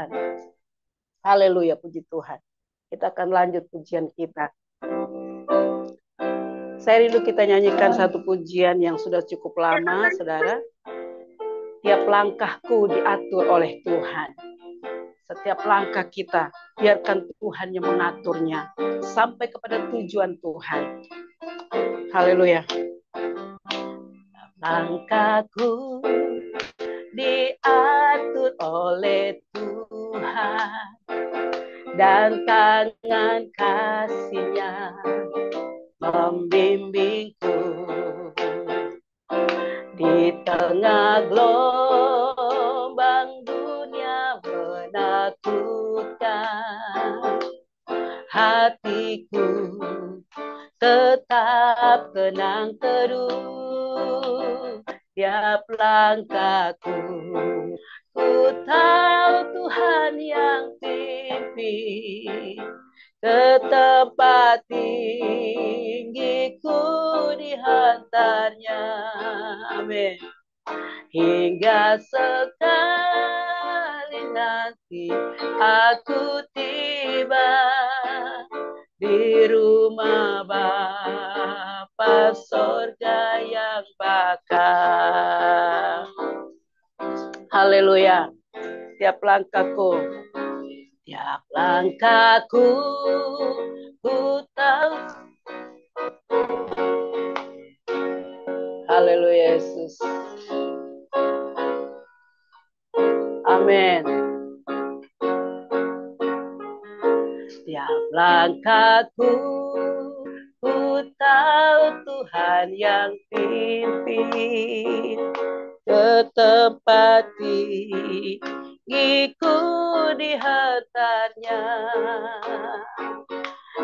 Tuhan. Haleluya, puji Tuhan. Kita akan lanjut pujian kita. Saya rindu kita nyanyikan satu pujian yang sudah cukup lama, saudara. Tiap langkahku diatur oleh Tuhan. Setiap langkah kita, biarkan Tuhan yang mengaturnya sampai kepada tujuan Tuhan. Haleluya. Langkahku diatur oleh Tuhan, dan tangan kasih-Nya membimbingku di tengah gelombang dunia menakutkan. Hatiku tetap tenang teduh tiap langkahku. Ku tahu Tuhan yang pimpin ke tempat tinggiku dihantarnya. Amin. Hingga sekali nanti aku tiba di rumah Bapa sorga yang bakal. Haleluya. Tiap langkahku ku tahu. Haleluya Yesus. Amin. Tiap langkahku ku tahu Tuhan yang pimpin ke tempat tinggiku dihantarnya.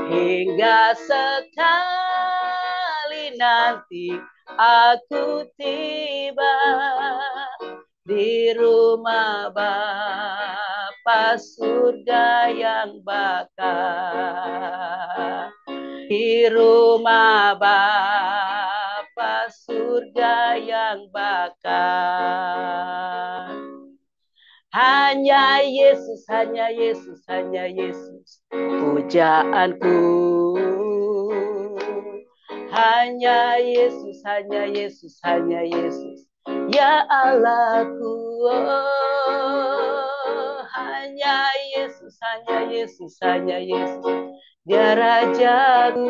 Hingga sekali nanti aku tiba di rumah Bapa surga yang bakal. Di rumah Bapa surga yang bakal. Hanya Yesus, hanya Yesus, hanya Yesus pujaanku. Hanya Yesus, hanya Yesus, hanya Yesus, ya Allahku. Oh, hanya Yesus, hanya Yesus, hanya Yesus, dia Rajaku.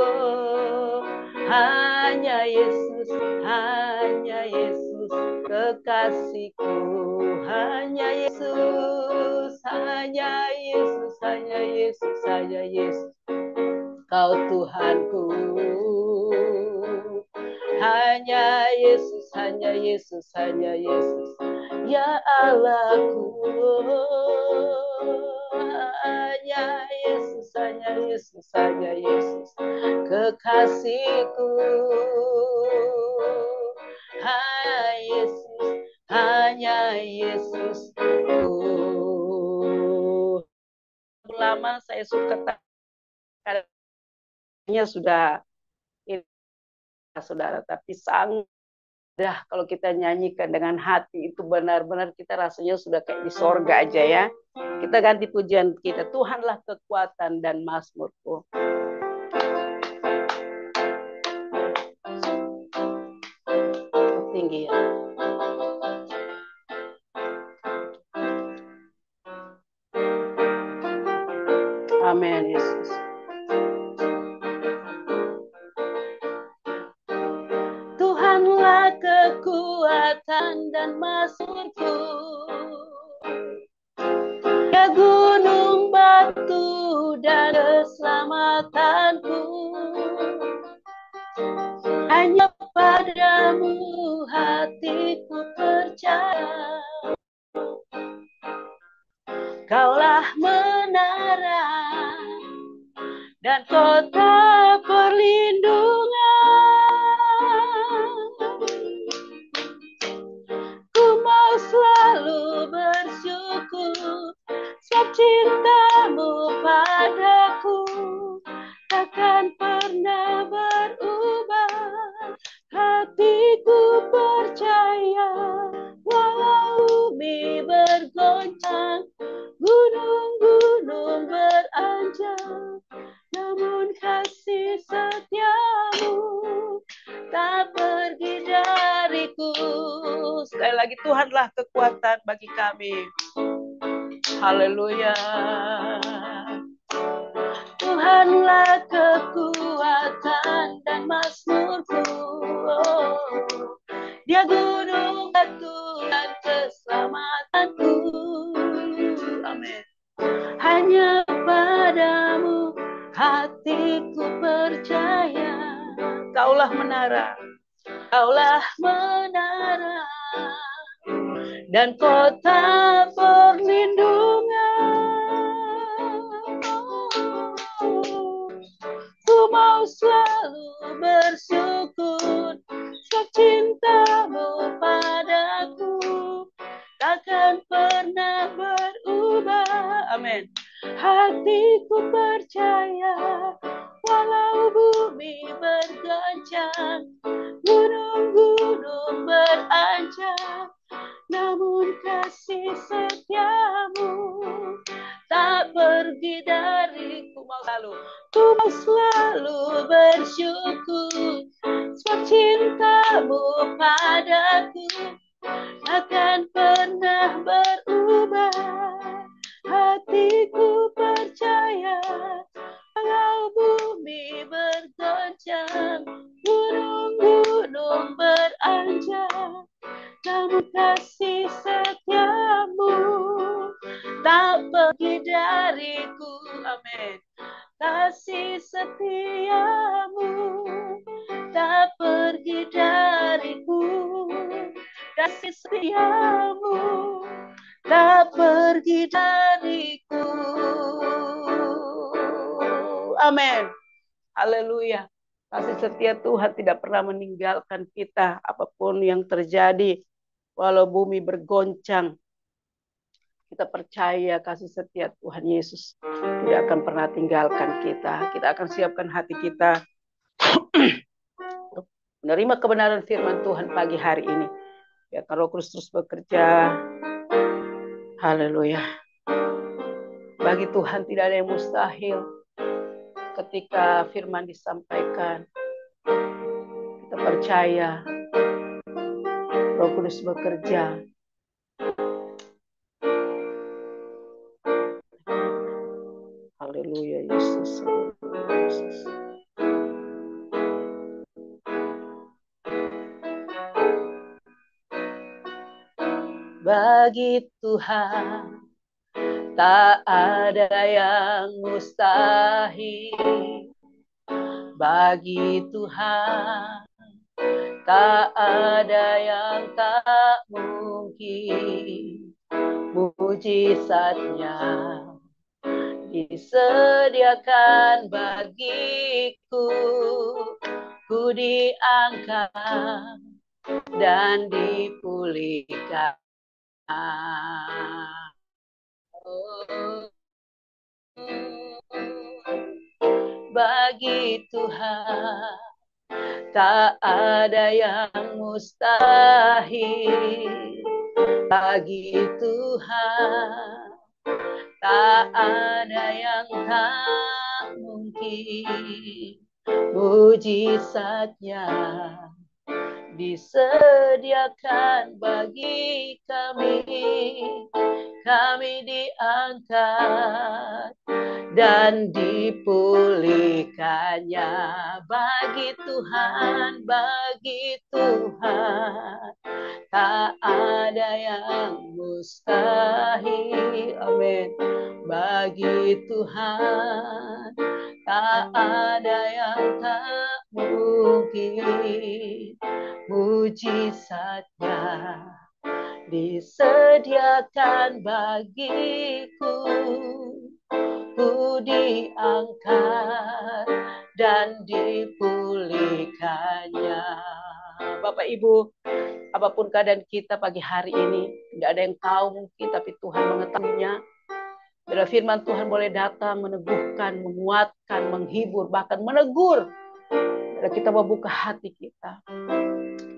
Oh, hanya Yesus, hanya Yesus, kekasihku. Hanya Yesus, hanya Yesus, hanya Yesus, hanya Yesus, Kau Tuhanku. Hanya Yesus, hanya Yesus, hanya Yesus, ya Allahku. Hanya Yesus, hanya Yesus, hanya Yesus, kekasihku. Hanya Yesus, hanya Yesus. Lama saya suka sudah ini, saudara, tapi sangat kalau kita nyanyikan dengan hati itu benar-benar kita rasanya sudah kayak di sorga aja ya. Kita ganti pujian kita, Tuhanlah kekuatan dan mazmurku. Tinggi ya. Amin Yesus. Tuhanlah kekuatan dan mazmurku, ya gunung batu dan keselamatanku. Hanya padamu hatiku percaya, Kaulah menara dan kota perlindungan. Ku mau selalu bersyukur sebab cintamu padaku takkan pernah berubah. Hatiku percaya walau bumi bergoncang kekuatanku. Sekali lagi, Tuhanlah kekuatan bagi kami. Haleluya. Tuhanlah kekuatan dan mazmurku. Dia gunung batu dan keselamatanku. Amin. Hanya padamu hatiku percaya. Kaulah menara, kaulah menara dan kota perlindungan. Ku mau selalu bersyukur sebab cintamu padaku takkan pernah berubah. Amin. Hatiku percaya walau bumi bergoncang, gunung-gunung beranjak, namun kasih setiamu tak pergi dariku. Ku mau selalu bersyukur sebab cintamu padaku takkan pernah berubah. Hatiku percaya walau bumi bergoncang, gunung-gunung beranjak, namun kasih setiamu tak pergi dariku. Amin. Kasih setiamu tak pergi dariku. Kasih setiamu tak pergi dariku. Amin. Haleluya. Kasih setia Tuhan tidak pernah meninggalkan kita apapun yang terjadi. Walau bumi bergoncang, kita percaya kasih setia Tuhan Yesus tidak akan pernah tinggalkan kita. Kita akan siapkan hati kita untuk menerima kebenaran firman Tuhan pagi hari ini. Biarkan Roh Kudus terus bekerja. Haleluya. Bagi Tuhan tidak ada yang mustahil. Ketika firman disampaikan, kita percaya Roh Kudus bekerja. Haleluya Yesus. Bagi Tuhan tak ada yang mustahil. Bagi Tuhan tak ada yang tak mungkin. Mujizatnya disediakan bagiku. Ku diangkat dan dipulihkan. Bagi Tuhan tak ada yang mustahil. Bagi Tuhan tak ada yang tak mungkin. Mujizatnya disediakan bagi kami. Kami diangkat dan dipulihkannya. Bagi Tuhan tak ada yang mustahil. Amin. Bagi Tuhan tak ada yang tak mungkin. Mujizatnya disediakan bagiku. Ku diangkat dan dipulihkannya. Bapak Ibu, apapun keadaan kita pagi hari ini, tidak ada yang tahu mungkin, tapi Tuhan mengetahuinya. Bila firman Tuhan boleh datang, meneguhkan, menguatkan, menghibur, bahkan menegur. Bila kita mau buka hati kita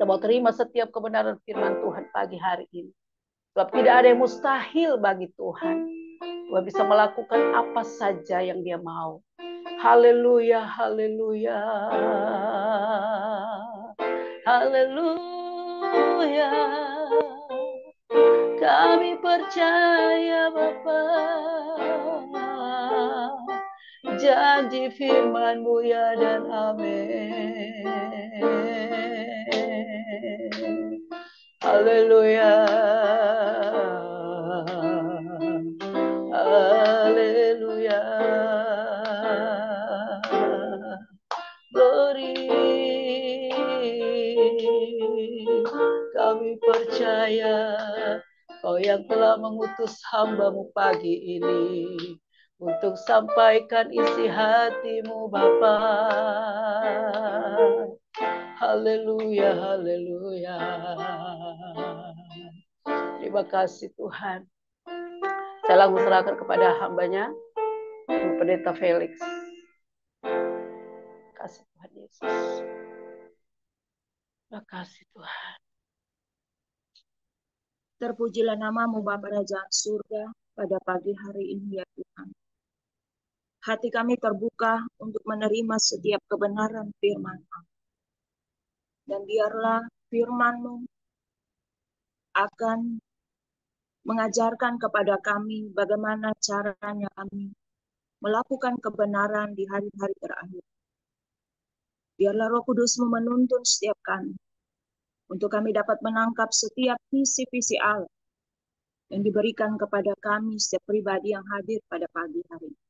mau terima setiap kebenaran firman Tuhan pagi hari ini. Sebab tidak ada yang mustahil bagi Tuhan. Tuhan bisa melakukan apa saja yang Dia mau. Haleluya, haleluya. Haleluya. Kami percaya Bapa, janji firman-Mu ya dan amin. Haleluya. Haleluya. Glory. Kami percaya Kau yang telah mengutus hamba-Mu pagi ini untuk sampaikan isi hati-Mu Bapa. Haleluya, haleluya. Terima kasih Tuhan. Saya langsung serahkan kepada hamba-Nya, Pendeta Felix. Terima kasih Tuhan Yesus. Terima kasih Tuhan. Terpujilah nama-Mu Bapa Raja surga pada pagi hari ini ya Tuhan. Hati kami terbuka untuk menerima setiap kebenaran firman-Mu. Dan biarlah firman-Mu akan mengajarkan kepada kami bagaimana caranya kami melakukan kebenaran di hari-hari terakhir. Biarlah Roh Kudus-Mu menuntun setiap kami, untuk kami dapat menangkap setiap visi-visi Allah yang diberikan kepada kami setiap pribadi yang hadir pada pagi hari ini.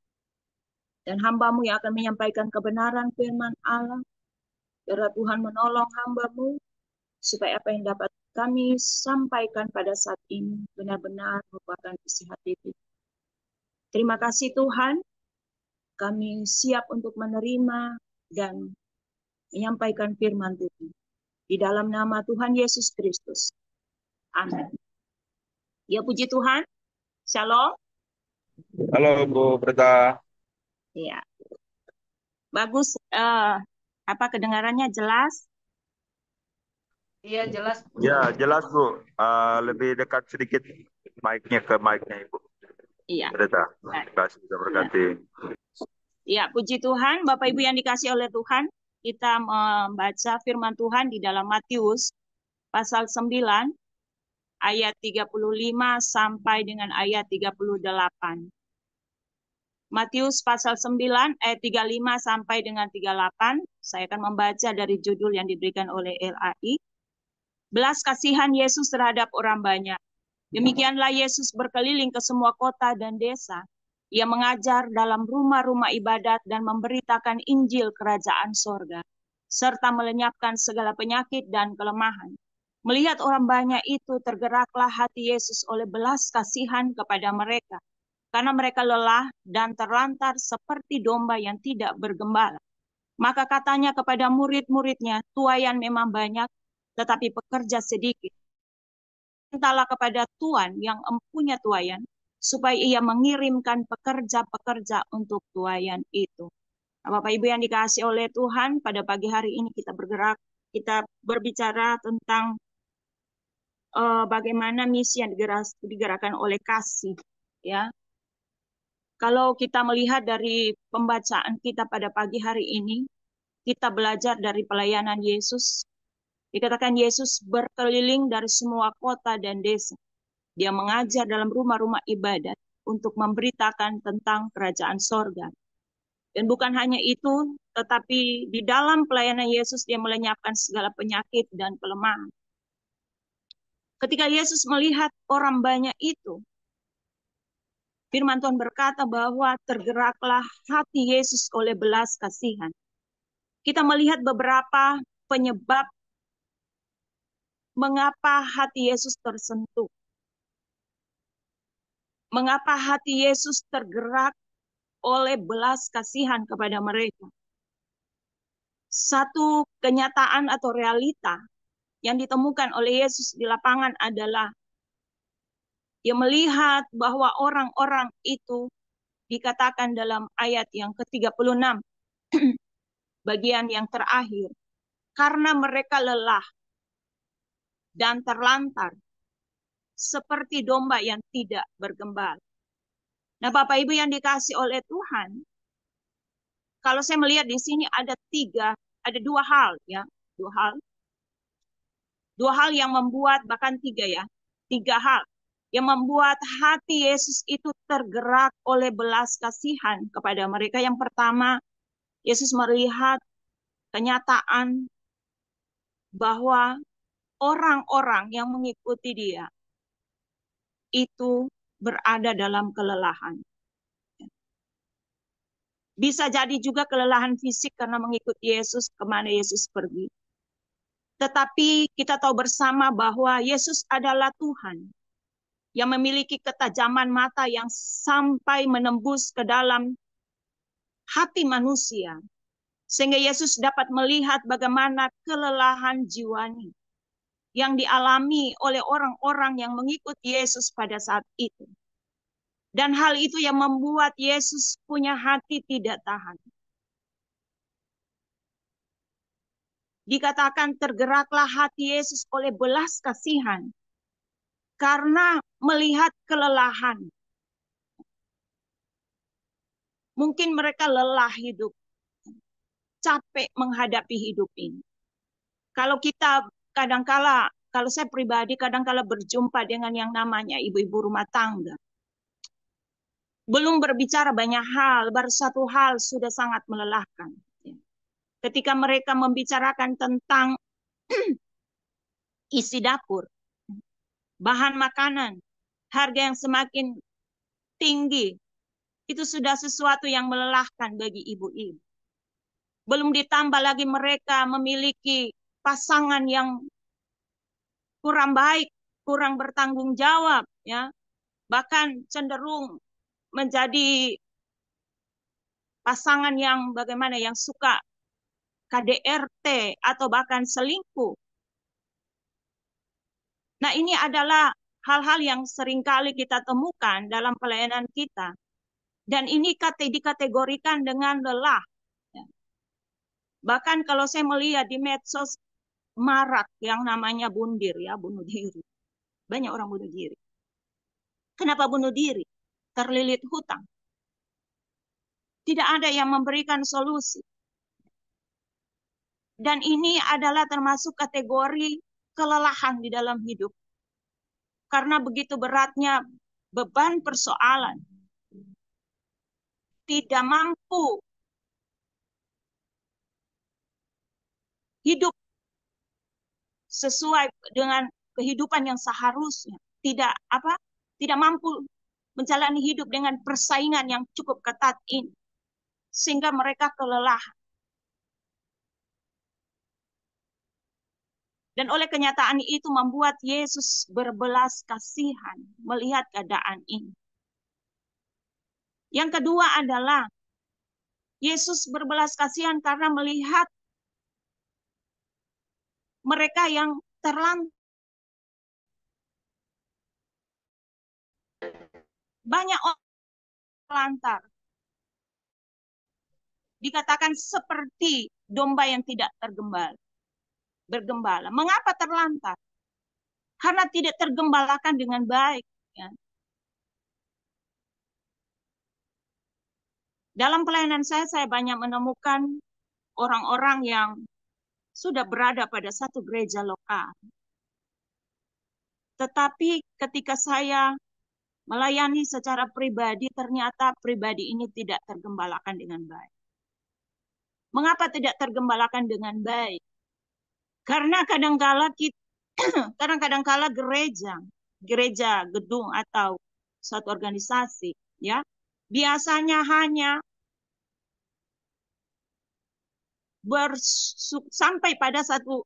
Dan hamba-Mu yang akan menyampaikan kebenaran firman Allah, biarlah Tuhan menolong hamba-Mu, supaya apa yang dapat kami sampaikan pada saat ini benar-benar merupakan isi hati kita. Terima kasih Tuhan, kami siap untuk menerima dan menyampaikan firman Tuhan. Di dalam nama Tuhan Yesus Kristus. Amin. Ya puji Tuhan. Shalom. Halo Bu Berta. Ya. Bagus. Kedengarannya jelas? Iya jelas. Ya jelas Bu. Lebih dekat sedikit mic-nya ke mic-nya Ibu. Iya. Berta. Terima kasih sudah berkati. Ya, puji Tuhan, Bapak Ibu yang dikasih oleh Tuhan, kita membaca firman Tuhan di dalam Matius pasal 9 ayat 35 sampai dengan ayat 38. Matius pasal 9 ayat 35 sampai dengan 38. Saya akan membaca dari judul yang diberikan oleh LAI. Belas kasihan Yesus terhadap orang banyak. Demikianlah Yesus berkeliling ke semua kota dan desa. Ia mengajar dalam rumah-rumah ibadat dan memberitakan Injil kerajaan sorga, serta melenyapkan segala penyakit dan kelemahan. Melihat orang banyak itu, tergeraklah hati Yesus oleh belas kasihan kepada mereka, karena mereka lelah dan terlantar seperti domba yang tidak bergembala. Maka katanya kepada murid-muridnya, tuaian memang banyak, tetapi pekerja sedikit. Mintalah kepada Tuhan yang empunya tuaian, supaya ia mengirimkan pekerja-pekerja untuk tuaian itu. Nah, Bapak Ibu yang dikasih oleh Tuhan, pada pagi hari ini kita berbicara tentang bagaimana misi yang digerakkan oleh kasih. Ya, kalau kita melihat dari pembacaan kita pada pagi hari ini, kita belajar dari pelayanan Yesus. Dikatakan Yesus berkeliling dari semua kota dan desa. Dia mengajar dalam rumah-rumah ibadat untuk memberitakan tentang kerajaan sorga. Dan bukan hanya itu, tetapi di dalam pelayanan Yesus dia melenyapkan segala penyakit dan kelemahan. Ketika Yesus melihat orang banyak itu, firman Tuhan berkata bahwa tergeraklah hati Yesus oleh belas kasihan. Kita melihat beberapa penyebab mengapa hati Yesus tersentuh. Mengapa hati Yesus tergerak oleh belas kasihan kepada mereka. Satu kenyataan atau realita yang ditemukan oleh Yesus di lapangan adalah dia melihat bahwa orang-orang itu dikatakan dalam ayat yang ke-36, bagian yang terakhir, karena mereka lelah dan terlantar seperti domba yang tidak bergembala. Nah, Bapak Ibu yang dikasih oleh Tuhan, kalau saya melihat di sini ada dua hal ya, dua hal. Dua hal yang membuat, bahkan tiga ya, tiga hal yang membuat hati Yesus itu tergerak oleh belas kasihan kepada mereka. Yang pertama, Yesus melihat kenyataan bahwa orang-orang yang mengikuti dia itu berada dalam kelelahan. Bisa jadi juga kelelahan fisik karena mengikuti Yesus kemana Yesus pergi. Tetapi kita tahu bersama bahwa Yesus adalah Tuhan yang memiliki ketajaman mata yang sampai menembus ke dalam hati manusia. Sehingga Yesus dapat melihat bagaimana kelelahan jiwanya yang dialami oleh orang-orang yang mengikuti Yesus pada saat itu. Dan hal itu yang membuat Yesus punya hati tidak tahan. Dikatakan tergeraklah hati Yesus oleh belas kasihan karena melihat kelelahan. Mungkin mereka lelah hidup, capek menghadapi hidup ini. Kalau kita kadangkala, kalau saya pribadi kadangkala berjumpa dengan yang namanya ibu-ibu rumah tangga. Belum berbicara banyak hal, baru satu hal sudah sangat melelahkan. Ketika mereka membicarakan tentang isi dapur, bahan makanan, harga yang semakin tinggi, itu sudah sesuatu yang melelahkan bagi ibu-ibu. Belum ditambah lagi mereka memiliki pasangan yang kurang baik, kurang bertanggung jawab, ya, bahkan cenderung menjadi pasangan yang bagaimana, yang suka KDRT atau bahkan selingkuh. Nah, ini adalah hal-hal yang seringkali kita temukan dalam pelayanan kita. Dan ini dikategorikan dengan lelah. Bahkan kalau saya melihat di medsos marak yang namanya bundir, ya, bunuh diri. Banyak orang bunuh diri. Kenapa bunuh diri? Terlilit hutang. Tidak ada yang memberikan solusi. Dan ini adalah termasuk kategori kelelahan di dalam hidup. Karena begitu beratnya beban persoalan. Tidak mampu hidup sesuai dengan kehidupan yang seharusnya. Tidak mampu menjalani hidup dengan persaingan yang cukup ketat ini. Sehingga mereka kelelahan. Dan oleh kenyataan itu membuat Yesus berbelas kasihan melihat keadaan ini. Yang kedua adalah Yesus berbelas kasihan karena melihat mereka yang terlantar. Banyak orang terlantar. Dikatakan seperti domba yang tidak bergembala. Mengapa terlantar? Karena tidak tergembalakan dengan baik. Ya. Dalam pelayanan saya banyak menemukan orang-orang yang sudah berada pada satu gereja lokal. Tetapi ketika saya melayani secara pribadi, ternyata pribadi ini tidak tergembalakan dengan baik. Mengapa tidak tergembalakan dengan baik? Karena kadang-kadang gereja, gedung atau suatu organisasi, ya, biasanya hanya sampai pada satu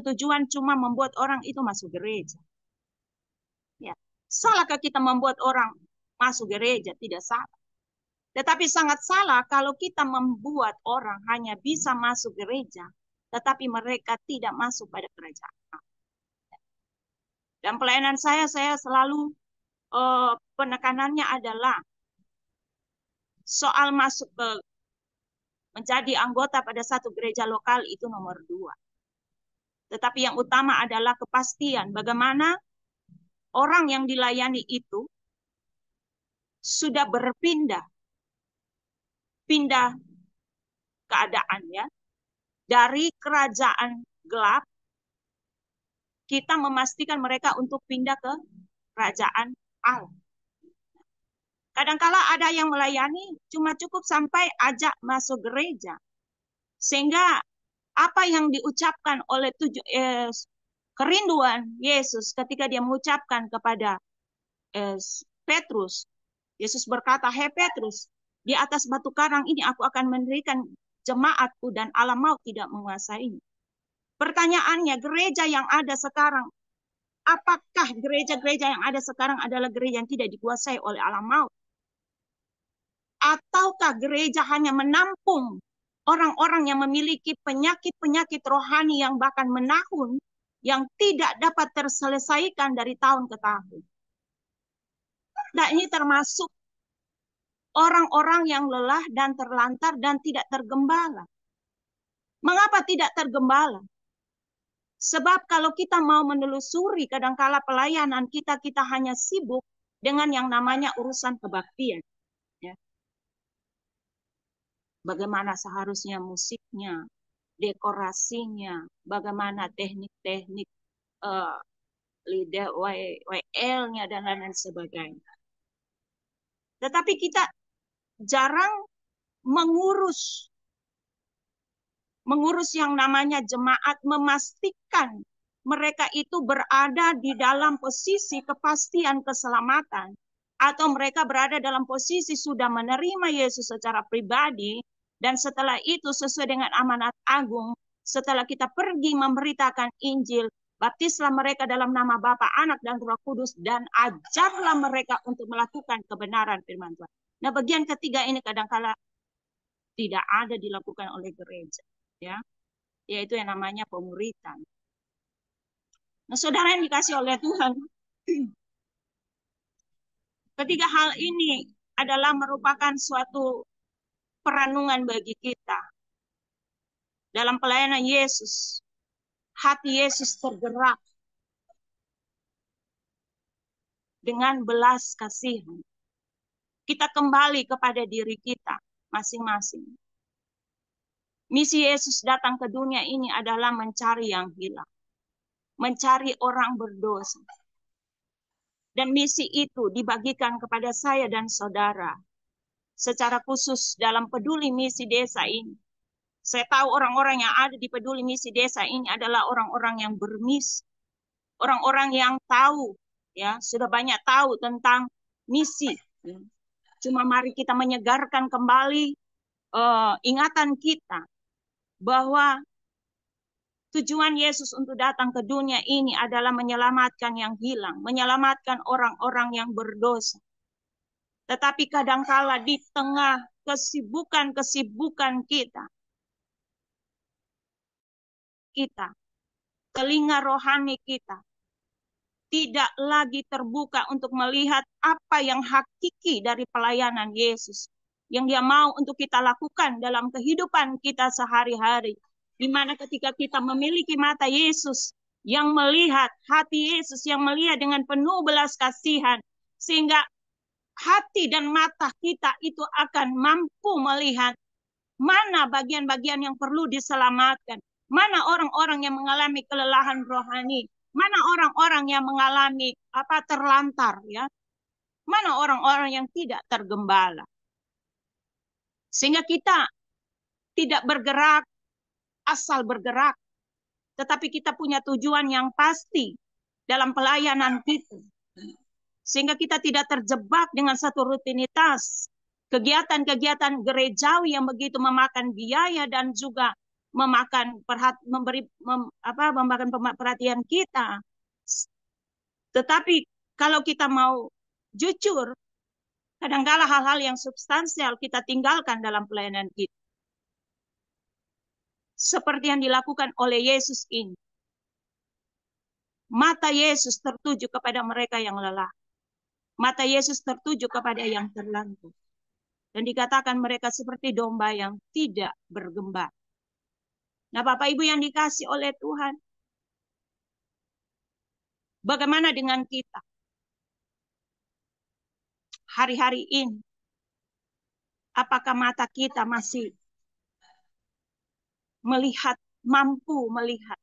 tujuan, cuma membuat orang itu masuk gereja. Ya. Salahkah kita membuat orang masuk gereja? Tidak salah. Tetapi sangat salah kalau kita membuat orang hanya bisa masuk gereja, tetapi mereka tidak masuk pada kerajaan. Dan pelayanan saya selalu penekanannya adalah soal masuk ke menjadi anggota pada satu gereja lokal itu nomor 2. Tetapi yang utama adalah kepastian bagaimana orang yang dilayani itu sudah pindah keadaannya dari kerajaan gelap, kita memastikan mereka untuk pindah ke kerajaan Allah. Kadangkala ada yang melayani cuma cukup sampai ajak masuk gereja. Sehingga apa yang diucapkan oleh kerinduan Yesus ketika dia mengucapkan kepada Petrus. Yesus berkata, "Hei Petrus, di atas batu karang ini aku akan mendirikan jemaatku dan alam maut tidak menguasainya." Pertanyaannya, gereja yang ada sekarang, apakah gereja-gereja yang ada sekarang adalah gereja yang tidak dikuasai oleh alam maut? Ataukah gereja hanya menampung orang-orang yang memiliki penyakit-penyakit rohani yang bahkan menahun, yang tidak dapat terselesaikan dari tahun ke tahun? Nah, ini termasuk orang-orang yang lelah dan terlantar dan tidak tergembala. Mengapa tidak tergembala? Sebab kalau kita mau menelusuri kadangkala pelayanan kita hanya sibuk dengan yang namanya urusan kebaktian. Ya. Bagaimana seharusnya musiknya, dekorasinya, bagaimana teknik-teknik lidah WL-nya dan lain-lain sebagainya. Tetapi kita jarang mengurus yang namanya jemaat, memastikan mereka itu berada di dalam posisi kepastian keselamatan, atau mereka berada dalam posisi sudah menerima Yesus secara pribadi, dan setelah itu sesuai dengan amanat agung, setelah kita pergi memberitakan Injil, baptislah mereka dalam nama Bapa, Anak, dan Roh Kudus, dan ajarlah mereka untuk melakukan kebenaran firman Tuhan. Nah, bagian ketiga ini kadangkala tidak ada dilakukan oleh gereja, ya, yaitu yang namanya pemuritan. Nah, saudara yang dikasih oleh Tuhan, ketiga hal ini adalah merupakan suatu perenungan bagi kita. Dalam pelayanan Yesus, hati Yesus tergerak dengan belas kasihan. Kita kembali kepada diri kita masing-masing. Misi Yesus datang ke dunia ini adalah mencari yang hilang, mencari orang berdosa. Dan misi itu dibagikan kepada saya dan saudara secara khusus dalam peduli misi desa ini. Saya tahu orang-orang yang ada di peduli misi desa ini adalah orang-orang yang bermisi, orang-orang yang tahu, ya, sudah banyak tahu tentang misi. Cuma mari kita menyegarkan kembali ingatan kita bahwa tujuan Yesus untuk datang ke dunia ini adalah menyelamatkan yang hilang, menyelamatkan orang-orang yang berdosa. Tetapi kadangkala di tengah kesibukan-kesibukan kita, telinga rohani kita tidak lagi terbuka untuk melihat apa yang hakiki dari pelayanan Yesus, yang Dia mau untuk kita lakukan dalam kehidupan kita sehari-hari. Di mana ketika kita memiliki mata Yesus yang melihat, hati Yesus yang melihat dengan penuh belas kasihan, sehingga hati dan mata kita itu akan mampu melihat mana bagian-bagian yang perlu diselamatkan, mana orang-orang yang mengalami kelelahan rohani, mana orang-orang yang mengalami terlantar, ya, mana orang-orang yang tidak tergembala. Sehingga kita tidak bergerak asal bergerak, tetapi kita punya tujuan yang pasti dalam pelayanan kita. Sehingga kita tidak terjebak dengan satu rutinitas, kegiatan-kegiatan gerejawi yang begitu memakan biaya dan juga memakan perhatian kita. Tetapi kalau kita mau jujur, kadang-kala hal-hal yang substansial kita tinggalkan dalam pelayanan kita. Seperti yang dilakukan oleh Yesus ini. Mata Yesus tertuju kepada mereka yang lelah. Mata Yesus tertuju kepada yang terlantar. Dan dikatakan mereka seperti domba yang tidak bergembala. Nah, Bapak Ibu yang dikasih oleh Tuhan, bagaimana dengan kita? Hari-hari ini, apakah mata kita masih melihat, mampu melihat,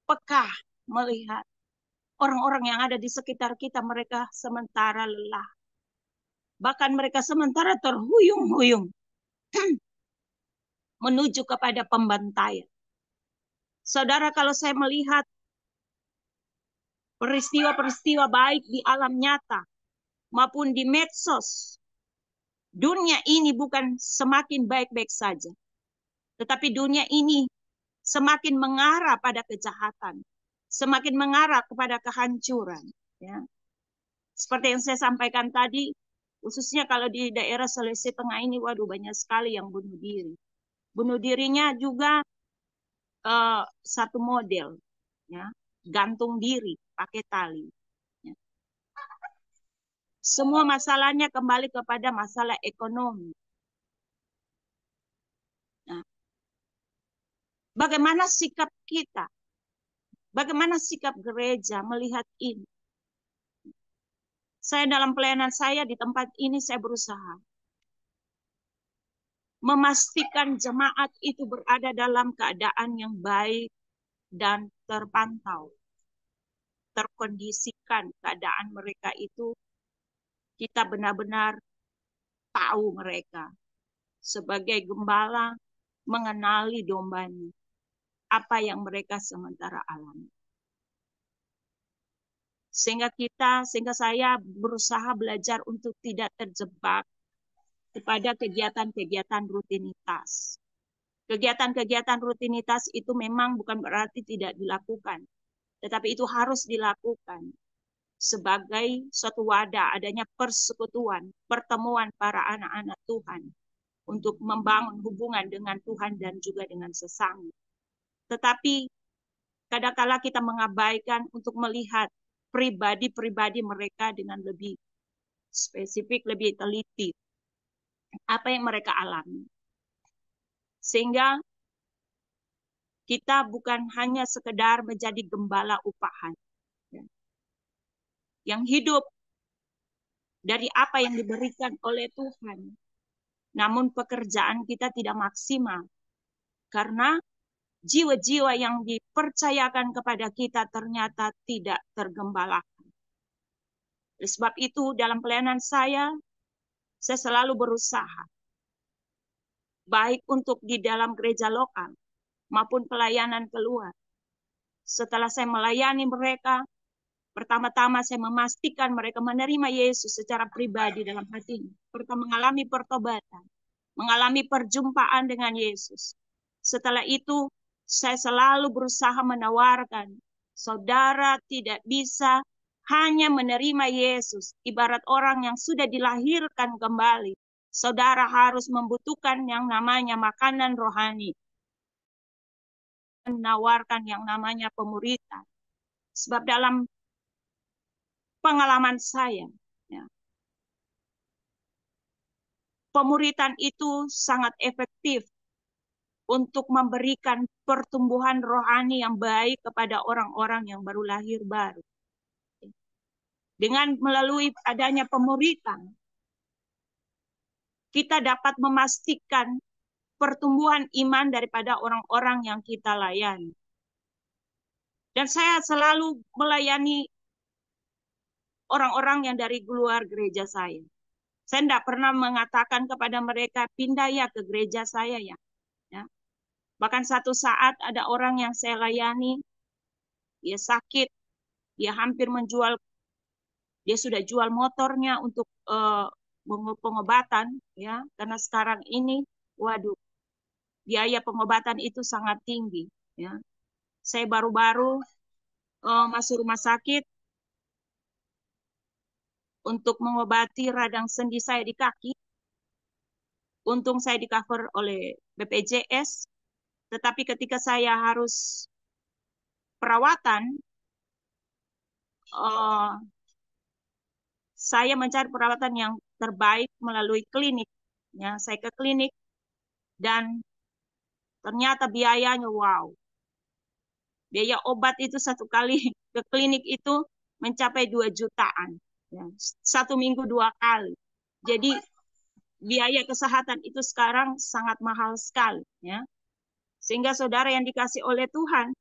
peka melihat orang-orang yang ada di sekitar kita, mereka sementara lelah. Bahkan mereka sementara terhuyung-huyung menuju kepada pembantaian. Saudara, kalau saya melihat peristiwa-peristiwa baik di alam nyata maupun di medsos, dunia ini bukan semakin baik-baik saja, tetapi dunia ini semakin mengarah pada kejahatan, semakin mengarah kepada kehancuran. Ya. Seperti yang saya sampaikan tadi, khususnya kalau di daerah Sulawesi Tengah ini, waduh banyak sekali yang bunuh diri. Bunuh dirinya juga satu model, ya, gantung diri pakai tali. Ya. Semua masalahnya kembali kepada masalah ekonomi. Nah, bagaimana sikap kita? Bagaimana sikap gereja melihat ini? Saya dalam pelayanan saya di tempat ini, saya berusaha memastikan jemaat itu berada dalam keadaan yang baik dan terpantau, terkondisikan keadaan mereka itu. Kita benar-benar tahu mereka sebagai gembala, mengenali dombanya, apa yang mereka sementara alami. Sehingga saya berusaha belajar untuk tidak terjebak kepada kegiatan-kegiatan rutinitas. Kegiatan-kegiatan rutinitas itu memang bukan berarti tidak dilakukan, tetapi itu harus dilakukan sebagai suatu wadah adanya persekutuan, pertemuan para anak-anak Tuhan untuk membangun hubungan dengan Tuhan dan juga dengan sesama. Tetapi kadang-kala kita mengabaikan untuk melihat pribadi-pribadi mereka dengan lebih spesifik, lebih teliti. Apa yang mereka alami. Sehingga kita bukan hanya sekedar menjadi gembala upahan. Yang hidup dari apa yang diberikan oleh Tuhan. Namun pekerjaan kita tidak maksimal. Karena jiwa-jiwa yang dipercayakan kepada kita ternyata tidak tergembalakan. Oleh sebab itu dalam pelayanan saya selalu berusaha. Baik untuk di dalam gereja lokal maupun pelayanan keluar. Setelah saya melayani mereka, pertama-tama saya memastikan mereka menerima Yesus secara pribadi dalam hatinya. Pertama mengalami pertobatan, mengalami perjumpaan dengan Yesus. Setelah itu, saya selalu berusaha menawarkan, saudara tidak bisa hanya menerima Yesus, ibarat orang yang sudah dilahirkan kembali. Saudara harus membutuhkan yang namanya makanan rohani. Menawarkan yang namanya pemuritan. Sebab dalam pengalaman saya, ya, pemuritan itu sangat efektif untuk memberikan pertumbuhan rohani yang baik kepada orang-orang yang baru lahir baru. Dengan melalui adanya pemuritan, kita dapat memastikan pertumbuhan iman daripada orang-orang yang kita layani. Dan saya selalu melayani orang-orang yang dari luar gereja saya. Saya tidak pernah mengatakan kepada mereka, pindah ya ke gereja saya ya. Bahkan satu saat ada orang yang saya layani, dia sakit, dia hampir menjual, dia sudah jual motornya untuk pengobatan, ya, karena sekarang ini, waduh, biaya pengobatan itu sangat tinggi, ya. Saya baru-baru masuk rumah sakit untuk mengobati radang sendi saya di kaki. Untung saya di-cover oleh BPJS, tetapi ketika saya harus perawatan, saya mencari perawatan yang terbaik melalui klinik. Ya, saya ke klinik dan ternyata biayanya wow. Biaya obat itu satu kali ke klinik itu mencapai 2 jutaan. Ya, 1 minggu 2 kali. Jadi biaya kesehatan itu sekarang sangat mahal sekali. Ya. Sehingga saudara yang dikasih oleh Tuhan,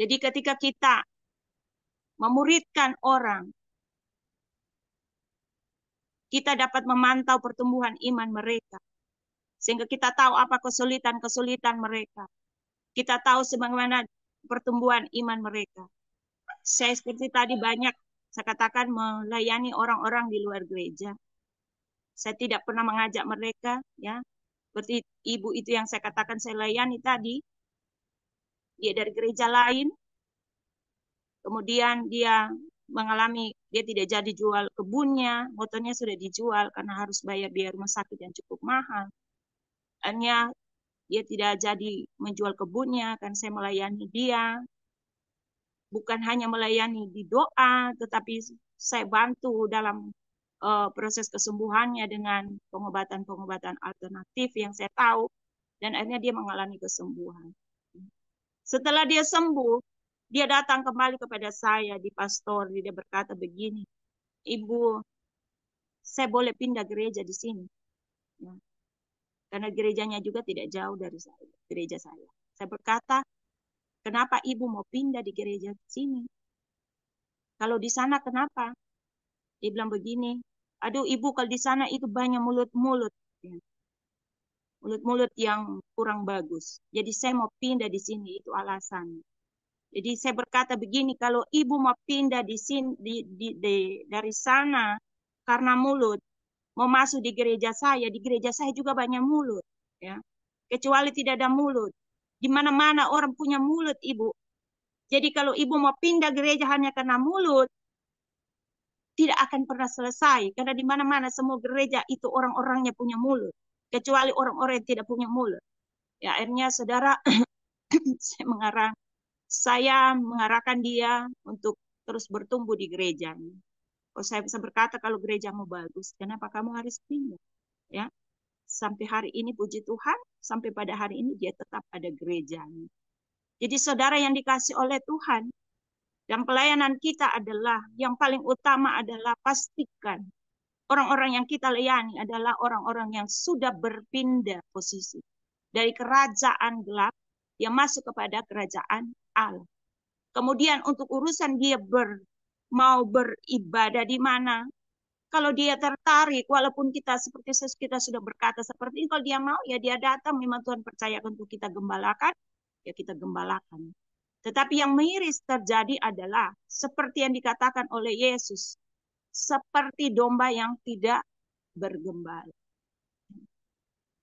jadi ketika kita memuridkan orang, kita dapat memantau pertumbuhan iman mereka. Sehingga kita tahu apa kesulitan-kesulitan mereka. Kita tahu sebagaimana pertumbuhan iman mereka. Saya seperti tadi banyak, saya katakan, melayani orang-orang di luar gereja. Saya tidak pernah mengajak mereka, ya. Seperti ibu itu yang saya katakan saya layani tadi. Dia dari gereja lain. Kemudian dia dia tidak jadi jual kebunnya, motornya sudah dijual karena harus bayar biaya rumah sakit yang cukup mahal. Hanya dia tidak jadi menjual kebunnya, kan saya melayani dia. Bukan hanya melayani di doa, tetapi saya bantu dalam proses kesembuhannya dengan pengobatan-pengobatan alternatif yang saya tahu, dan akhirnya dia mengalami kesembuhan. Setelah dia sembuh, dia datang kembali kepada saya di pastor, dia berkata begini, Ibu, saya boleh pindah gereja di sini. Ya. Karena gerejanya juga tidak jauh dari gereja saya. Saya berkata, kenapa Ibu mau pindah di gereja sini? Kalau di sana kenapa? Dia bilang begini, aduh Ibu, kalau di sana itu banyak mulut-mulut. Ya. Mulut-mulut yang kurang bagus. Jadi saya mau pindah di sini, itu alasannya. Jadi saya berkata begini, kalau Ibu mau pindah di sini dari sana karena mulut, mau masuk di gereja saya juga banyak mulut, ya. Kecuali tidak ada mulut. Di mana-mana orang punya mulut, Ibu. Jadi kalau Ibu mau pindah gereja hanya karena mulut, tidak akan pernah selesai. Karena di mana-mana semua gereja itu orang-orangnya punya mulut. Kecuali orang-orang yang tidak punya mulut. Ya, akhirnya saudara, saya mengarahkan dia untuk terus bertumbuh di gereja. Oh, saya bisa berkata kalau gerejamu bagus, kenapa kamu harus pindah? Ya, sampai hari ini puji Tuhan, sampai pada hari ini dia tetap ada gerejanya. Jadi saudara yang dikasih oleh Tuhan, dan pelayanan kita adalah, yang paling utama adalah pastikan orang-orang yang kita layani adalah orang-orang yang sudah berpindah posisi dari kerajaan gelap yang masuk kepada kerajaan Allah. Kemudian untuk urusan dia mau beribadah di mana, kalau dia tertarik, walaupun kita seperti kita sudah berkata seperti ini, kalau dia mau ya dia datang, memang Tuhan percayakan untuk kita gembalakan, ya kita gembalakan. Tetapi yang miris terjadi adalah seperti yang dikatakan oleh Yesus, seperti domba yang tidak bergembala.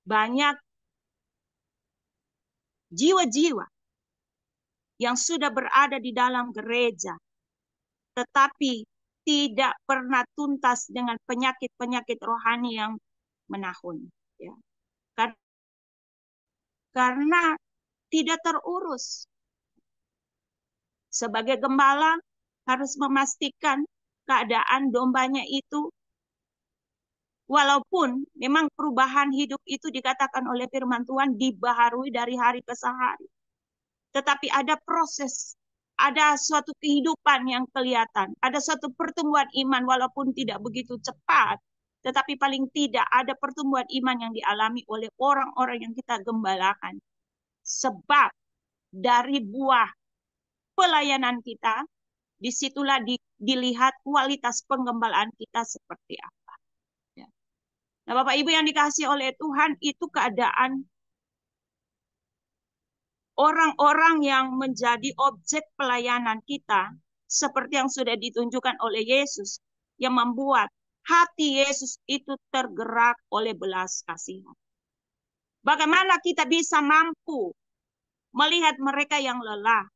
Banyak jiwa-jiwa yang sudah berada di dalam gereja, tetapi tidak pernah tuntas dengan penyakit-penyakit rohani yang menahun. Ya. Karena tidak terurus. Sebagai gembala harus memastikan keadaan dombanya itu, walaupun memang perubahan hidup itu dikatakan oleh firman Tuhan dibaharui dari hari ke hari. Tetapi ada proses, ada suatu kehidupan yang kelihatan, ada suatu pertumbuhan iman walaupun tidak begitu cepat, tetapi paling tidak ada pertumbuhan iman yang dialami oleh orang-orang yang kita gembalakan. Sebab dari buah pelayanan kita, disitulah dilihat kualitas penggembalaan kita seperti apa. Ya. Nah, Bapak Ibu yang dikasihi oleh Tuhan, itu keadaan orang-orang yang menjadi objek pelayanan kita, seperti yang sudah ditunjukkan oleh Yesus, yang membuat hati Yesus itu tergerak oleh belas kasihan. Bagaimana kita bisa mampu melihat mereka yang lelah,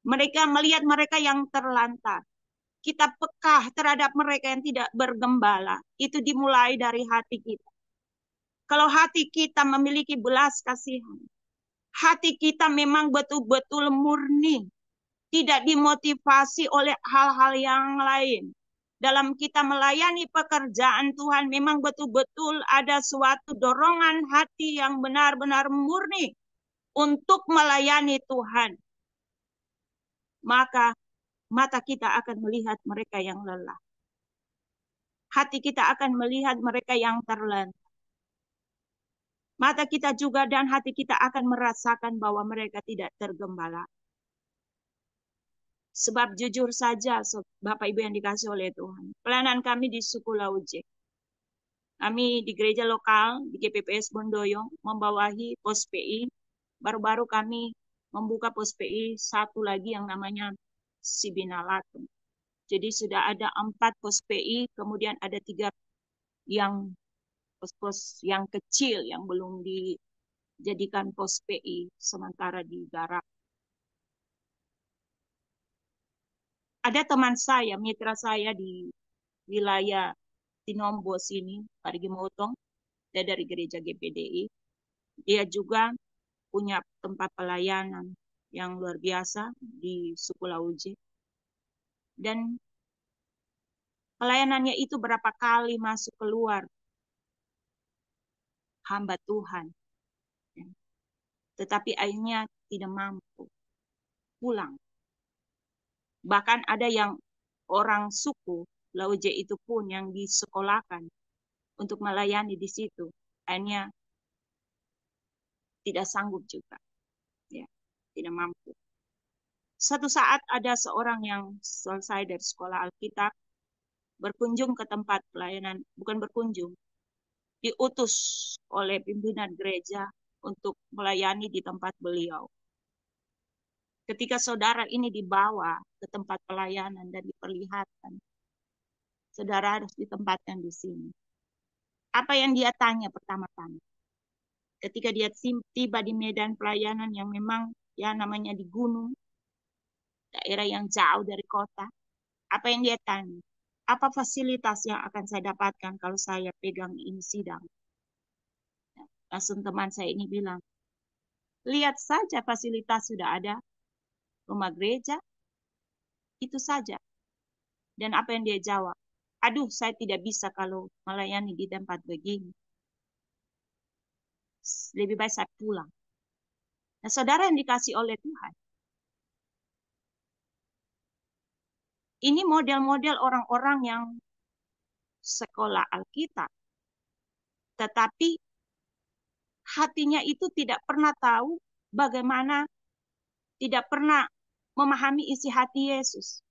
melihat mereka yang terlantar. Kita pekah terhadap mereka yang tidak bergembala. Itu dimulai dari hati kita. Kalau hati kita memiliki belas kasihan, hati kita memang betul-betul murni, tidak dimotivasi oleh hal-hal yang lain. Dalam kita melayani pekerjaan Tuhan, memang betul-betul ada suatu dorongan hati yang benar-benar murni untuk melayani Tuhan. Maka mata kita akan melihat mereka yang lelah. Hati kita akan melihat mereka yang terlantar. mata kita juga dan hati kita akan merasakan bahwa mereka tidak tergembala. Sebab jujur saja, Bapak Ibu yang dikasih oleh Tuhan, pelayanan kami di suku Lauje, kami di gereja lokal, di GPPS Bondoyong, membawahi pos PI. Baru-baru kami membuka pos PI satu lagi yang namanya Sibinalatung. Jadi sudah ada 4 pos PI, kemudian ada 3 yang pos-pos yang kecil yang belum dijadikan pos PI sementara di Garap. Ada teman saya, mitra saya di wilayah Tinombo sini, Parigi Motong, dia dari gereja GPDI. Dia juga punya tempat pelayanan yang luar biasa di suku Lauje. Dan pelayanannya itu berapa kali masuk keluar hamba Tuhan. Tetapi akhirnya tidak mampu pulang. Bahkan ada yang orang suku Lauje itu pun yang disekolahkan untuk melayani di situ. Akhirnya tidak sanggup juga. Ya, tidak mampu. Satu saat ada seorang yang selesai dari sekolah Alkitab, berkunjung ke tempat pelayanan, bukan berkunjung, diutus oleh pimpinan gereja untuk melayani di tempat beliau. Ketika saudara ini dibawa ke tempat pelayanan dan diperlihatkan, saudara harus ditempatkan di sini. Apa yang dia tanya pertama-tama? Ketika dia tiba di medan pelayanan yang memang ya namanya di gunung, daerah yang jauh dari kota, apa yang dia tanya? Apa fasilitas yang akan saya dapatkan kalau saya pegang ini sidang? Langsung teman saya ini bilang, lihat saja fasilitas sudah ada, rumah gereja, itu saja. Dan apa yang dia jawab? Aduh, saya tidak bisa kalau melayani di tempat begini. Lebih baik saya pulang. Nah, saudara yang dikasih oleh Tuhan, ini model-model orang-orang yang sekolah Alkitab, tetapi hatinya itu tidak pernah tahu bagaimana, tidak pernah memahami isi hati Yesus.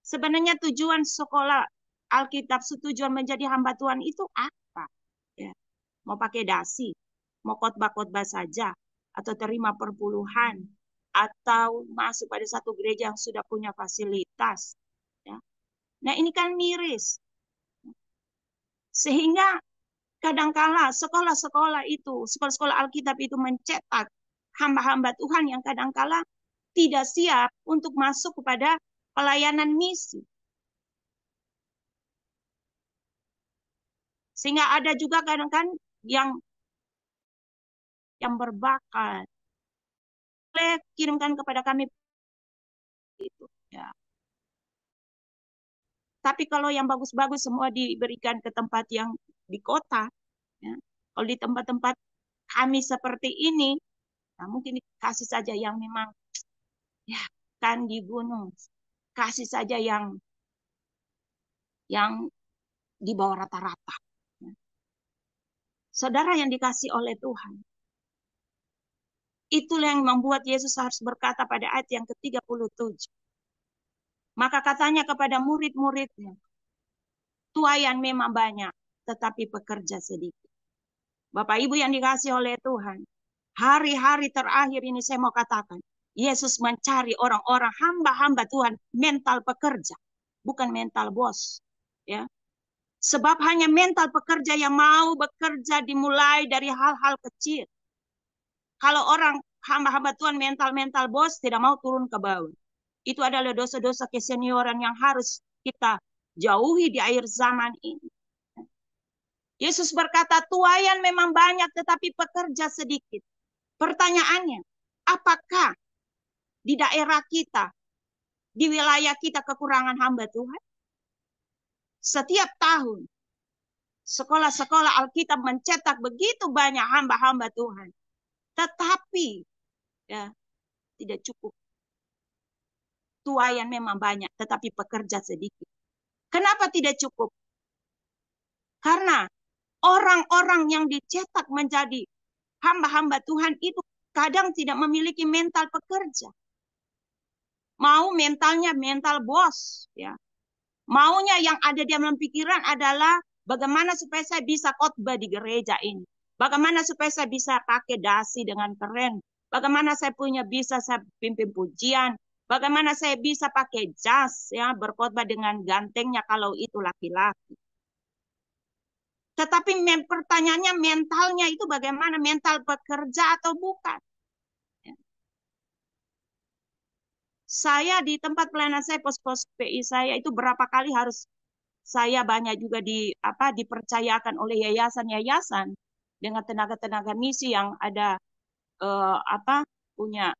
Sebenarnya tujuan sekolah Alkitab, tujuan menjadi hamba Tuhan itu apa? Ya. Mau pakai dasi, mau khotbah-khotbah saja, atau terima perpuluhan, atau masuk pada satu gereja yang sudah punya fasilitas. Ya. Nah ini kan miris. Sehingga kadangkala sekolah-sekolah itu, sekolah-sekolah Alkitab itu mencetak hamba-hamba Tuhan yang kadangkala tidak siap untuk masuk kepada pelayanan misi. Sehingga ada juga kadang-kadang yang berbakat. Boleh kirimkan kepada kami itu ya. Tapi kalau yang bagus-bagus semua diberikan ke tempat yang di kota, ya. Kalau di tempat-tempat kami seperti ini, nah mungkin kasih saja yang memang ya kan di gunung, kasih saja yang di bawah rata-rata. Ya. Saudara yang dikasih oleh Tuhan, itulah yang membuat Yesus harus berkata pada ayat yang ke-37. Maka katanya kepada murid-muridnya, tuaian memang banyak, tetapi pekerja sedikit. Bapak Ibu yang dikasih oleh Tuhan, hari-hari terakhir ini saya mau katakan, Yesus mencari orang-orang hamba-hamba Tuhan, mental pekerja, bukan mental bos. Ya. Sebab hanya mental pekerja yang mau bekerja dimulai dari hal-hal kecil. Kalau orang hamba-hamba Tuhan mental-mental bos tidak mau turun ke bawah. Itu adalah dosa-dosa kesenioran yang harus kita jauhi di akhir zaman ini. Yesus berkata, tuaian memang banyak tetapi pekerja sedikit. Pertanyaannya, apakah di daerah kita, di wilayah kita kekurangan hamba Tuhan? Setiap tahun, sekolah-sekolah Alkitab mencetak begitu banyak hamba-hamba Tuhan. Tetapi ya tidak cukup. Tuaian memang banyak, tetapi pekerja sedikit. Kenapa tidak cukup? Karena orang-orang yang dicetak menjadi hamba-hamba Tuhan itu kadang tidak memiliki mental pekerja. Mau mentalnya mental bos, ya. Maunya yang ada di dalam pikiran adalah bagaimana supaya saya bisa khotbah di gereja ini. Bagaimana supaya saya bisa pakai dasi dengan keren. Bagaimana saya bisa saya pimpin pujian. Bagaimana saya bisa pakai jas, ya, berkhotbah dengan gantengnya kalau itu laki-laki. Tetapi pertanyaannya mentalnya itu bagaimana? Mental pekerja atau bukan? Saya di tempat pelayanan saya, pos-pos PI saya itu berapa kali harus saya banyak juga dipercayakan oleh yayasan-yayasan dengan tenaga-tenaga misi yang ada punya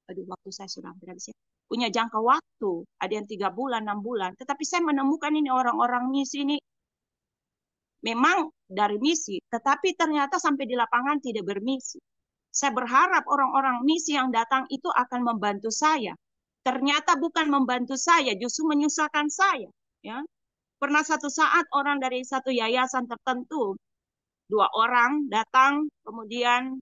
waktu saya sudah habis ya. Punya jangka waktu, ada yang 3 bulan, 6 bulan. Tetapi saya menemukan ini orang-orang misi ini memang dari misi, tetapi ternyata sampai di lapangan tidak bermisi. Saya berharap orang-orang misi yang datang itu akan membantu saya. Ternyata bukan membantu saya, justru menyusahkan saya. Ya. Pernah satu saat orang dari satu yayasan tertentu, 2 orang datang, kemudian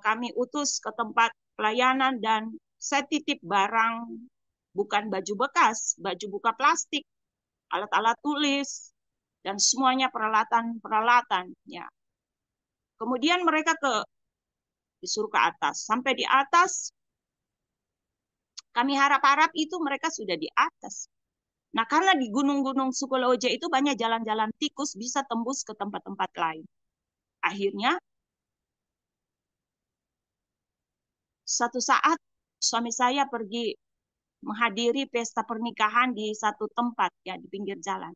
kami utus ke tempat pelayanan dan saya titip barang, bukan baju bekas, baju buka plastik, alat-alat tulis, dan semuanya peralatan. Ya. Kemudian mereka disuruh ke atas. Sampai di atas, kami harap-harap itu mereka sudah di atas. Nah, karena di gunung-gunung Sukoloja itu banyak jalan-jalan tikus bisa tembus ke tempat-tempat lain. Akhirnya, satu saat suami saya pergi menghadiri pesta pernikahan di satu tempat, ya, di pinggir jalan.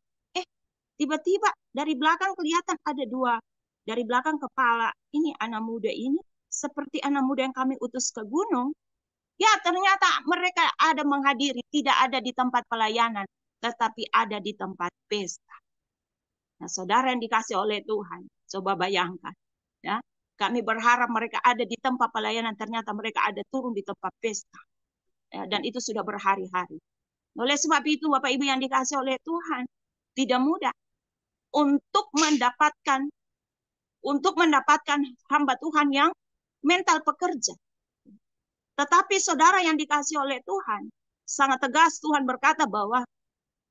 Tiba-tiba dari belakang kelihatan ada 2. Dari belakang kepala, ini anak muda ini, seperti anak muda yang kami utus ke gunung. Ya, ternyata mereka ada menghadiri, tidak ada di tempat pelayanan, tetapi ada di tempat pesta. Nah, saudara yang dikasih oleh Tuhan, coba bayangkan. Ya, kami berharap mereka ada di tempat pelayanan, ternyata mereka ada turun di tempat pesta. Ya, dan itu sudah berhari-hari. Oleh sebab itu, Bapak Ibu yang dikasih oleh Tuhan, tidak mudah untuk mendapatkan hamba Tuhan yang mental pekerja. Tetapi saudara yang dikasih oleh Tuhan, sangat tegas Tuhan berkata bahwa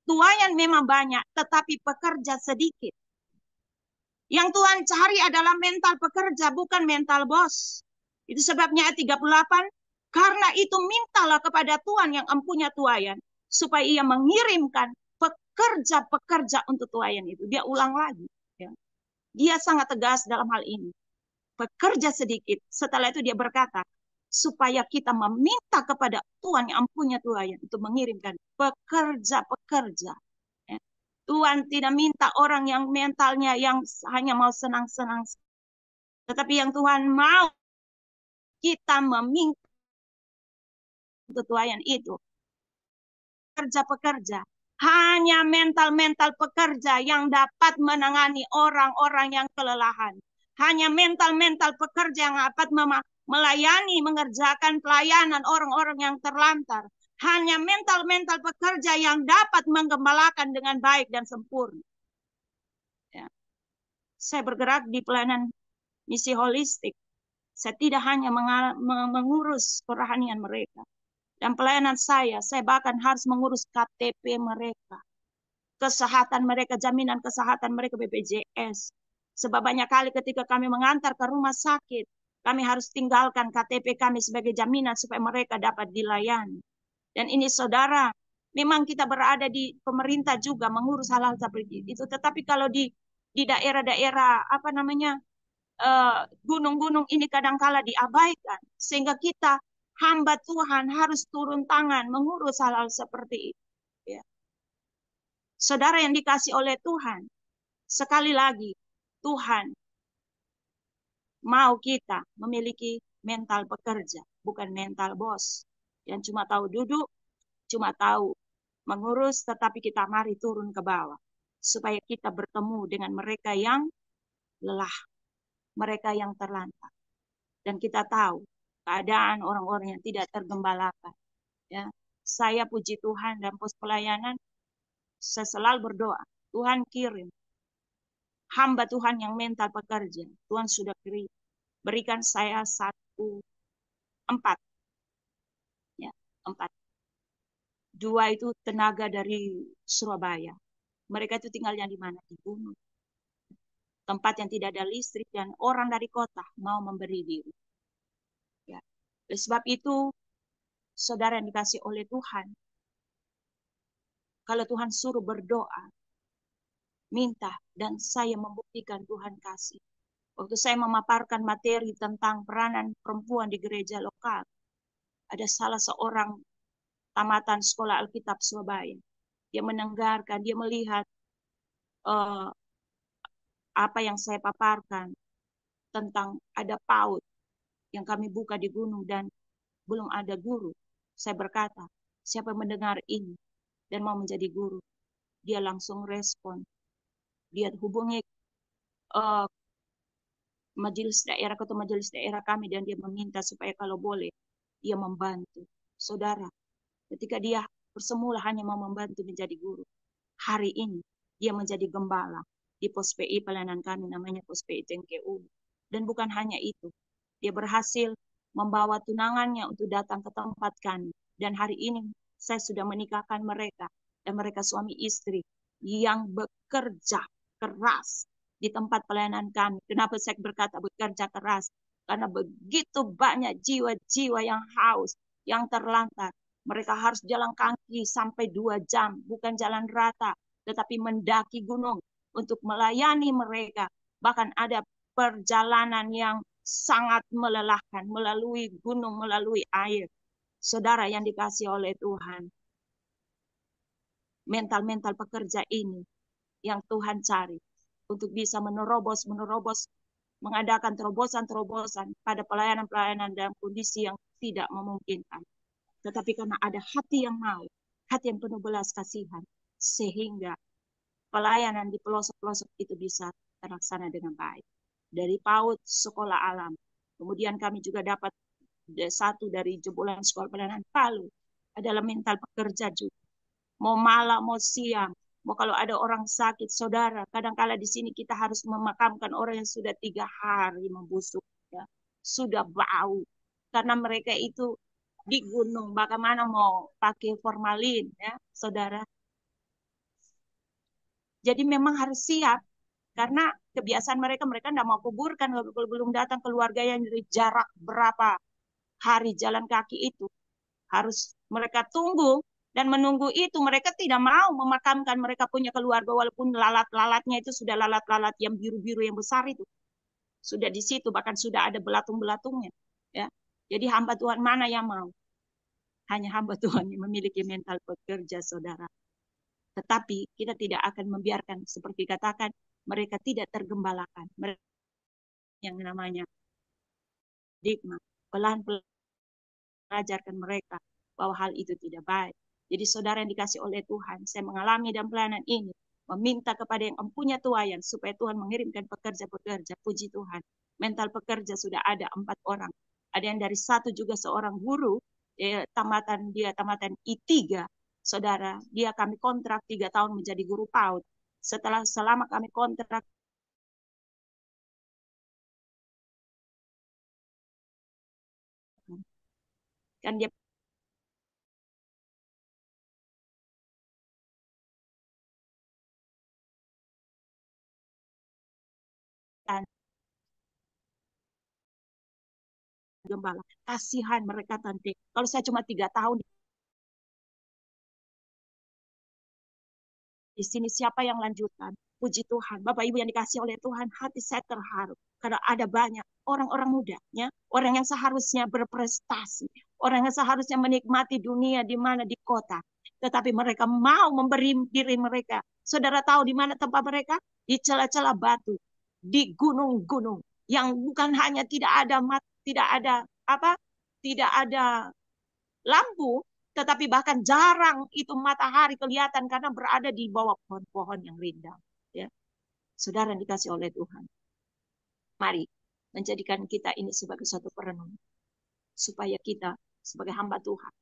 tuayan memang banyak, tetapi pekerja sedikit. Yang Tuhan cari adalah mental pekerja, bukan mental bos. Itu sebabnya ayat 38, karena itu mintalah kepada Tuhan yang empunya tuayan, supaya ia mengirimkan pekerja-pekerja untuk tuayan itu. Dia ulang lagi. Ya. Dia sangat tegas dalam hal ini. Pekerja sedikit. Setelah itu dia berkata, supaya kita meminta kepada Tuhan yang empunya tuayan untuk mengirimkan pekerja-pekerja. Ya. Tuhan tidak minta orang yang mentalnya yang hanya mau senang-senang. Tetapi yang Tuhan mau kita meminta untuk tuayan itu. Pekerja-pekerja. Hanya mental-mental pekerja yang dapat menangani orang-orang yang kelelahan. Hanya mental-mental pekerja yang dapat melayani, mengerjakan pelayanan orang-orang yang terlantar. Hanya mental-mental pekerja yang dapat menggembalakan dengan baik dan sempurna. Ya. Saya bergerak di pelayanan misi holistik. Saya tidak hanya mengurus kerohanian mereka. Dan pelayanan saya bahkan harus mengurus KTP mereka. Kesehatan mereka, jaminan kesehatan mereka BPJS. Sebab banyak kali ketika kami mengantar ke rumah sakit, kami harus tinggalkan KTP kami sebagai jaminan supaya mereka dapat dilayani. Dan ini saudara, memang kita berada di pemerintah juga mengurus hal-hal seperti itu. Tetapi kalau di daerah-daerah gunung-gunung ini kadangkala diabaikan. Sehingga kita hamba Tuhan harus turun tangan mengurus hal-hal seperti itu. Ya. Saudara yang dikasih oleh Tuhan, sekali lagi, Tuhan mau kita memiliki mental pekerja, bukan mental bos. Yang cuma tahu duduk, cuma tahu mengurus, tetapi kita mari turun ke bawah. Supaya kita bertemu dengan mereka yang lelah, mereka yang terlantar. Dan kita tahu keadaan orang-orang yang tidak tergembalakan. Ya, saya puji Tuhan dan pos pelayanan, saya selalu berdoa, Tuhan kirim hamba Tuhan yang mental pekerja. Tuhan sudah kirim. berikan saya 4. Ya, 4. 2 itu tenaga dari Surabaya. Mereka itu tinggalnya di mana? Di gunung. Tempat yang tidak ada listrik dan orang dari kota mau memberi diri. Ya. Oleh sebab itu, saudara yang dikasih oleh Tuhan, kalau Tuhan suruh berdoa, minta, dan saya membuktikan Tuhan kasih. Waktu saya memaparkan materi tentang peranan perempuan di gereja lokal, ada salah seorang tamatan sekolah Alkitab Surabaya. Dia mendengarkan, dia melihat apa yang saya paparkan tentang ada PAUD yang kami buka di gunung dan belum ada guru. Saya berkata, siapa yang mendengar ini dan mau menjadi guru? Dia langsung respon. Dia hubungi ketua majelis daerah kami dan dia meminta supaya kalau boleh dia membantu. Saudara, ketika dia bersemula hanya mau membantu menjadi guru, hari ini dia menjadi gembala di pos PI pelayanan kami, namanya pos PI Tengkeu. Dan bukan hanya itu, dia berhasil membawa tunangannya untuk datang ke tempat kami. Dan hari ini saya sudah menikahkan mereka dan mereka suami istri yang bekerja keras di tempat pelayanan kami. Kenapa saya berkata bekerja keras? Karena begitu banyak jiwa-jiwa yang haus, yang terlantar. Mereka harus jalan kaki sampai 2 jam, bukan jalan rata, tetapi mendaki gunung untuk melayani mereka. Bahkan ada perjalanan yang sangat melelahkan, melalui gunung, melalui air. Saudara yang dikasih oleh Tuhan, mental-mental pekerja ini yang Tuhan cari untuk bisa menerobos, mengadakan terobosan-terobosan pada pelayanan-pelayanan dalam kondisi yang tidak memungkinkan. Tetapi karena ada hati yang mau, hati yang penuh belas kasihan, sehingga pelayanan di pelosok-pelosok itu bisa terlaksana dengan baik. Dari PAUD sekolah alam. Kemudian kami juga dapat 1 dari jebolan sekolah pelayanan Palu. Adalah mental pekerja juga. Mau malam, mau siang, mau kalau ada orang sakit, saudara, kadang-kala di sini kita harus memakamkan orang yang sudah 3 hari membusuk, ya, sudah bau, karena mereka itu di gunung, bagaimana mau pakai formalin, ya, saudara. Jadi memang harus siap, karena kebiasaan mereka tidak mau kuburkan kalau belum datang keluarga yang dari jarak berapa hari jalan kaki itu. Harus mereka tunggu. Dan menunggu itu mereka tidak mau memakamkan mereka punya keluarga walaupun lalat-lalatnya itu sudah lalat-lalat yang biru-biru yang besar itu. Sudah di situ bahkan sudah ada belatung-belatungnya. Ya. Jadi hamba Tuhan mana yang mau? Hanya hamba Tuhan yang memiliki mental pekerja, saudara. Tetapi kita tidak akan membiarkan seperti katakan mereka tidak tergembalakan. Mereka yang namanya stigma, pelan-pelan mengajarkan mereka bahwa hal itu tidak baik. Jadi saudara yang dikasih oleh Tuhan, saya mengalami dalam pelayanan ini, meminta kepada yang empunya tuayan, supaya Tuhan mengirimkan pekerja-pekerja, puji Tuhan. Mental pekerja sudah ada 4 orang. Ada yang dari 1 juga seorang guru, tamatan I3, saudara, dia kami kontrak 3 tahun menjadi guru PAUD. Selama kami kontrak, kan dia gembala. Kasihan mereka tante. Kalau saya cuma 3 tahun di sini, siapa yang lanjutkan? Puji Tuhan. Bapak Ibu yang dikasih oleh Tuhan, hati saya terharu. Karena ada banyak orang-orang muda, ya, orang yang seharusnya berprestasi, orang yang seharusnya menikmati dunia di mana di kota. Tetapi mereka mau memberi diri mereka. Saudara tahu di mana tempat mereka? Di celah-celah batu, di gunung-gunung yang bukan hanya tidak ada tidak ada lampu, tetapi bahkan jarang itu matahari kelihatan karena berada di bawah pohon-pohon yang rindang. Ya. Saudara yang dikasih oleh Tuhan, mari menjadikan kita ini sebagai suatu perenungan, supaya kita sebagai hamba Tuhan,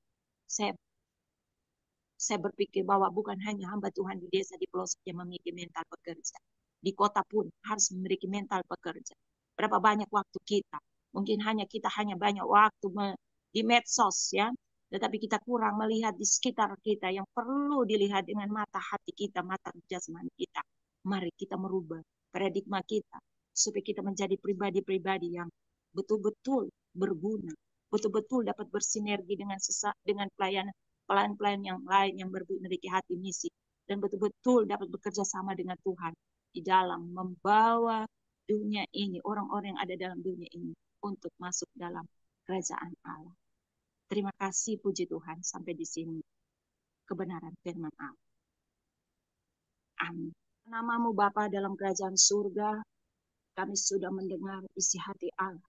saya berpikir bahwa bukan hanya hamba Tuhan di desa, di pelosok yang memiliki mental pekerja, di kota pun harus memiliki mental pekerja. Berapa banyak waktu kita Mungkin kita hanya banyak waktu di medsos ya, tetapi kita kurang melihat di sekitar kita yang perlu dilihat dengan mata hati kita, mata jasmani kita. Mari kita merubah paradigma kita supaya kita menjadi pribadi-pribadi yang betul-betul berguna, betul-betul dapat bersinergi dengan pelayan-pelayan yang lain yang memiliki hati misi, dan betul-betul dapat bekerja sama dengan Tuhan di dalam membawa dunia ini, orang-orang yang ada dalam dunia ini untuk masuk dalam kerajaan Allah. Terima kasih, puji Tuhan, sampai di sini kebenaran firman Allah. Amin. Namamu Bapa dalam kerajaan surga, kami sudah mendengar isi hati Allah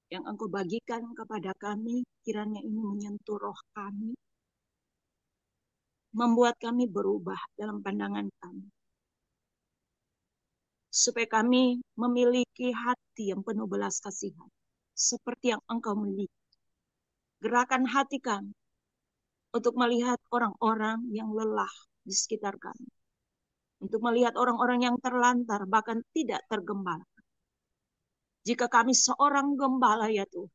yang Engkau bagikan kepada kami, kiranya ini menyentuh roh kami, membuat kami berubah dalam pandangan kami, supaya kami memiliki hati yang penuh belas kasihan, seperti yang Engkau miliki. Gerakan hati kami untuk melihat orang-orang yang lelah di sekitar kami, untuk melihat orang-orang yang terlantar, bahkan tidak tergembala. Jika kami seorang gembala ya Tuhan,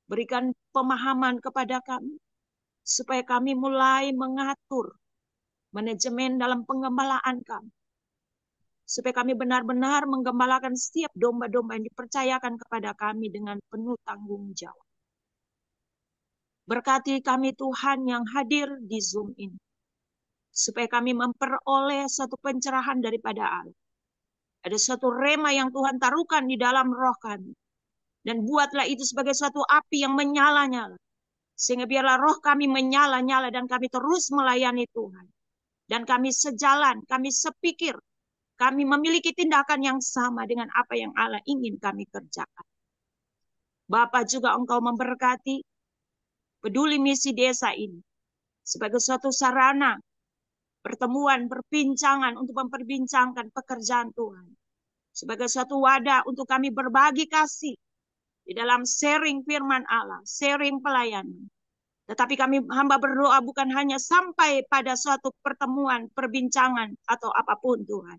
berikan pemahaman kepada kami, supaya kami mulai mengatur manajemen dalam penggembalaan kami, supaya kami benar-benar menggembalakan setiap domba-domba yang dipercayakan kepada kami dengan penuh tanggung jawab. Berkati kami Tuhan yang hadir di Zoom ini, supaya kami memperoleh satu pencerahan daripada Allah. Ada suatu rema yang Tuhan taruhkan di dalam roh kami. Dan buatlah itu sebagai suatu api yang menyala-nyala. Sehingga biarlah roh kami menyala-nyala dan kami terus melayani Tuhan. Dan kami sejalan, kami sepikir, kami memiliki tindakan yang sama dengan apa yang Allah ingin kami kerjakan. Bapa juga Engkau memberkati peduli misi desa ini sebagai suatu sarana pertemuan, perbincangan untuk memperbincangkan pekerjaan Tuhan. Sebagai suatu wadah untuk kami berbagi kasih di dalam sharing firman Allah, sharing pelayanan. Tetapi kami hamba berdoa bukan hanya sampai pada suatu pertemuan, perbincangan atau apapun Tuhan.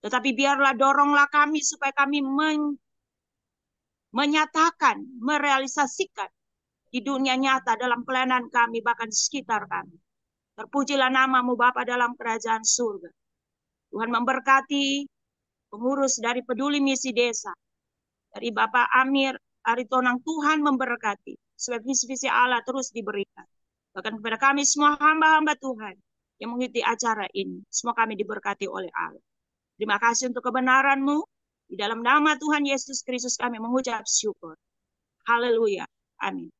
Tetapi biarlah doronglah kami supaya kami menyatakan, merealisasikan di dunia nyata dalam pelayanan kami, bahkan di sekitar kami. Terpujilah namamu Bapa dalam kerajaan surga. Tuhan memberkati pengurus dari peduli misi desa. Dari Bapak Amir Aritonang, Tuhan memberkati. Sebab visi-visi Allah terus diberikan. Bahkan kepada kami semua hamba-hamba Tuhan yang mengikuti acara ini. Semua kami diberkati oleh Allah. Terima kasih untuk kebenaran-Mu. Di dalam nama Tuhan Yesus Kristus kami mengucap syukur. Haleluya. Amin.